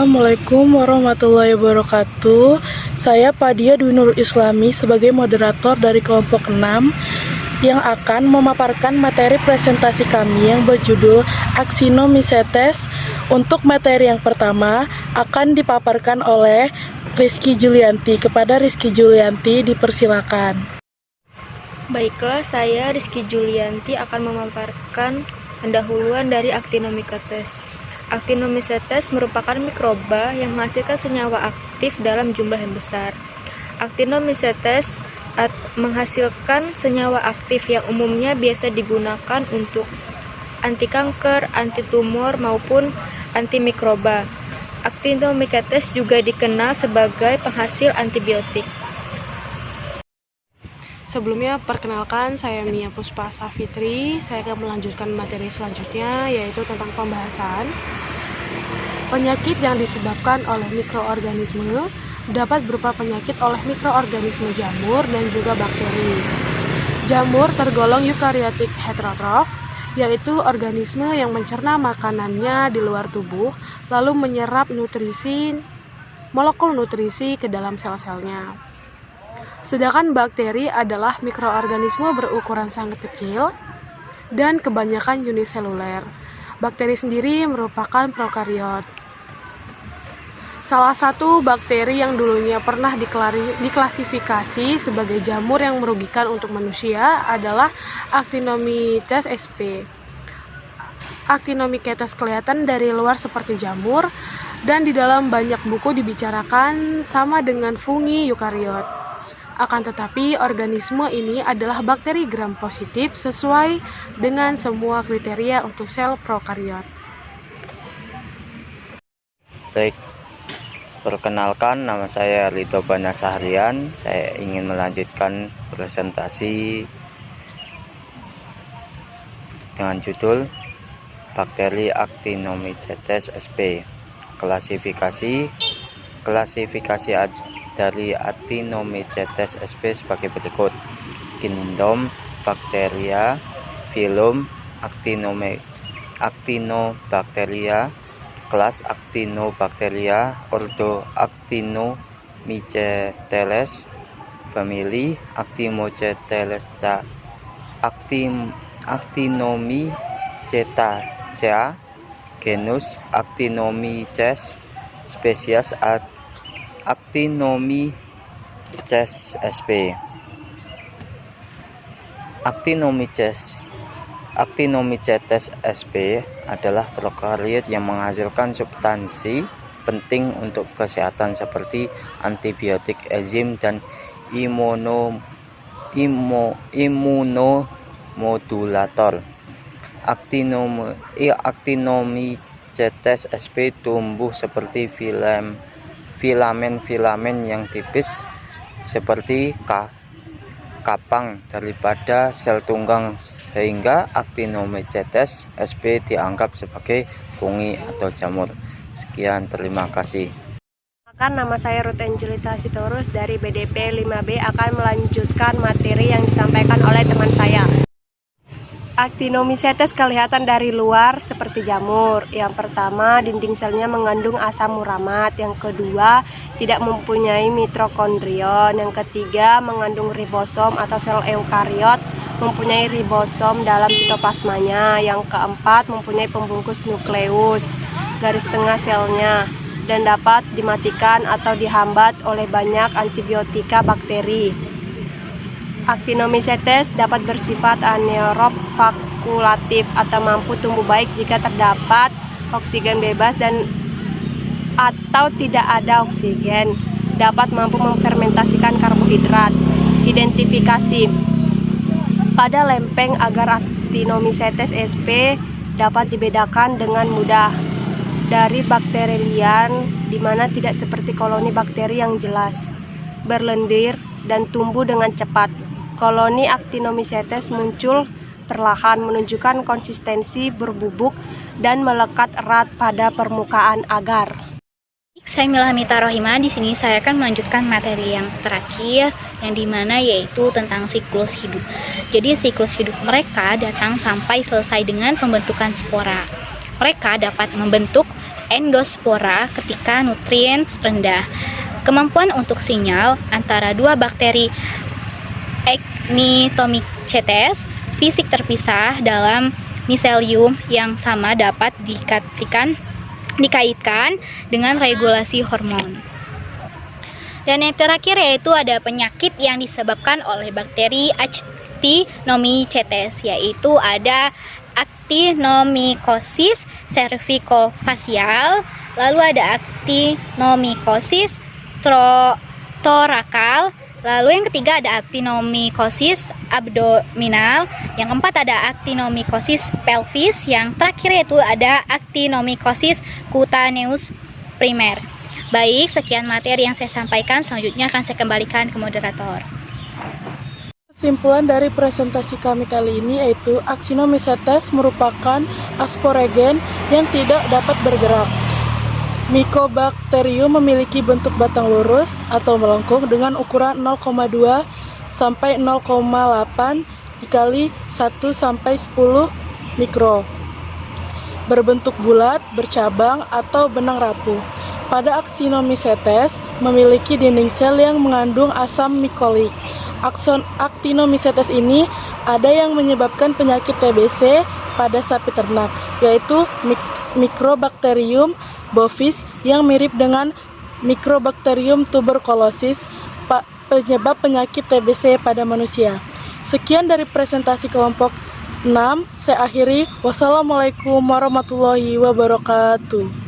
Assalamualaikum warahmatullahi wabarakatuh. Saya Padia Dwi Nurul Islami sebagai moderator dari kelompok 6 yang akan memaparkan materi presentasi kami yang berjudul Actinomycetes. Untuk materi yang pertama akan dipaparkan oleh Rizky Julianti. Kepada Rizky Julianti dipersilakan. Baiklah, saya Rizky Julianti akan memaparkan pendahuluan dari Actinomycetes. Actinomycetes merupakan mikroba yang menghasilkan senyawa aktif dalam jumlah yang besar. Actinomycetes menghasilkan senyawa aktif yang umumnya biasa digunakan untuk anti kanker, anti tumor maupun antimikroba. Actinomycetes juga dikenal sebagai penghasil antibiotik. Sebelumnya, perkenalkan, saya Mia Puspa Safitri. Saya akan melanjutkan materi selanjutnya, yaitu tentang pembahasan penyakit yang disebabkan oleh mikroorganisme. Dapat berupa penyakit oleh mikroorganisme jamur dan juga bakteri. Jamur tergolong eukaryotik heterotrof, yaitu organisme yang mencerna makanannya di luar tubuh, lalu menyerap molekul nutrisi ke dalam sel-selnya. Sedangkan bakteri adalah mikroorganisme berukuran sangat kecil dan kebanyakan uniseluler. Bakteri sendiri merupakan prokariot. Salah satu bakteri yang dulunya pernah diklasifikasi sebagai jamur yang merugikan untuk manusia adalah Actinomyces sp. Actinomycetes kelihatan dari luar seperti jamur dan di dalam banyak buku dibicarakan sama dengan fungi eukariot. Akan tetapi, organisme ini adalah bakteri gram positif sesuai dengan semua kriteria untuk sel prokariot. Baik, perkenalkan, nama saya Ridho Bana Sahrian. Saya ingin melanjutkan presentasi dengan judul Bakteri Actinomycetes sp. Klasifikasi dari Actinomycetes sp sebagai berikut: Kingdom Bacteria, Phylum Actinobacteria, kelas Actinobacteria, ordo Actinomycetes, famili Actinomycetaceae, genus Actinomyces, spesies Actinomyces sp. Actinomycetes sp adalah prokariot yang menghasilkan substansi penting untuk kesehatan seperti antibiotik, enzim, dan imunomodulator. Actinomycetes sp tumbuh seperti filamen-filamen yang tipis seperti kapang daripada sel tunggang, sehingga Actinomycetes sp dianggap sebagai fungi atau jamur. Sekian, terima kasih. Nama saya Ruth Angelita Sitorus dari BDP 5B akan melanjutkan materi yang disampaikan oleh teman saya. Actinomycetes kelihatan dari luar seperti jamur. Yang pertama, dinding selnya mengandung asam muramat. Yang kedua, tidak mempunyai mitokondrion. Yang ketiga, mengandung ribosom atau sel eukariot mempunyai ribosom dalam sitoplasmanya. Yang keempat, mempunyai pembungkus nukleus garis tengah selnya dan dapat dimatikan atau dihambat oleh banyak antibiotika bakteri. Actinomycetes dapat bersifat anaerob fakulatif atau mampu tumbuh baik jika terdapat oksigen bebas dan atau tidak ada oksigen. Dapat mampu memfermentasikan karbohidrat. Identifikasi pada lempeng agar Actinomycetes sp dapat dibedakan dengan mudah dari bakteri lian, di mana tidak seperti koloni bakteri yang jelas, berlendir, dan tumbuh dengan cepat. Koloni Actinomycetes muncul perlahan, menunjukkan konsistensi berbubuk dan melekat erat pada permukaan agar. Saya Mila Mita Rohima. Di sini saya akan melanjutkan materi yang terakhir, yang dimana yaitu tentang siklus hidup. Jadi siklus hidup mereka datang sampai selesai dengan pembentukan spora. Mereka dapat membentuk endospora ketika nutriens rendah. Kemampuan untuk sinyal antara dua bakteri Actinomycetes fisik terpisah dalam miselium yang sama dapat dikaitkan dengan regulasi hormon. Dan yang terakhir yaitu ada penyakit yang disebabkan oleh bakteri Actinomycetes, yaitu ada Actinomycosis cervicofacial, lalu ada Actinomycosis thoracal, lalu yang ketiga ada Actinomycosis abdominal, yang keempat ada Actinomycosis pelvis, yang terakhir yaitu ada Actinomycosis cutaneus primer. Baik, sekian materi yang saya sampaikan, selanjutnya akan saya kembalikan ke moderator. Kesimpulan dari presentasi kami kali ini yaitu Actinomycetes merupakan asporegen yang tidak dapat bergerak. Mycobacterium memiliki bentuk batang lurus atau melengkung dengan ukuran 0,2 sampai 0,8 dikali 1 sampai 10 mikro. Berbentuk bulat, bercabang, atau benang rapuh. Pada Actinomycetes memiliki dinding sel yang mengandung asam mikolik. Actinomycetes ini ada yang menyebabkan penyakit TBC pada sapi ternak, yaitu Microbacterium bovis yang mirip dengan Microbacterium tuberculosis, penyebab penyakit TBC pada manusia. Sekian dari presentasi kelompok 6, saya akhiri. Wassalamualaikum warahmatullahi wabarakatuh.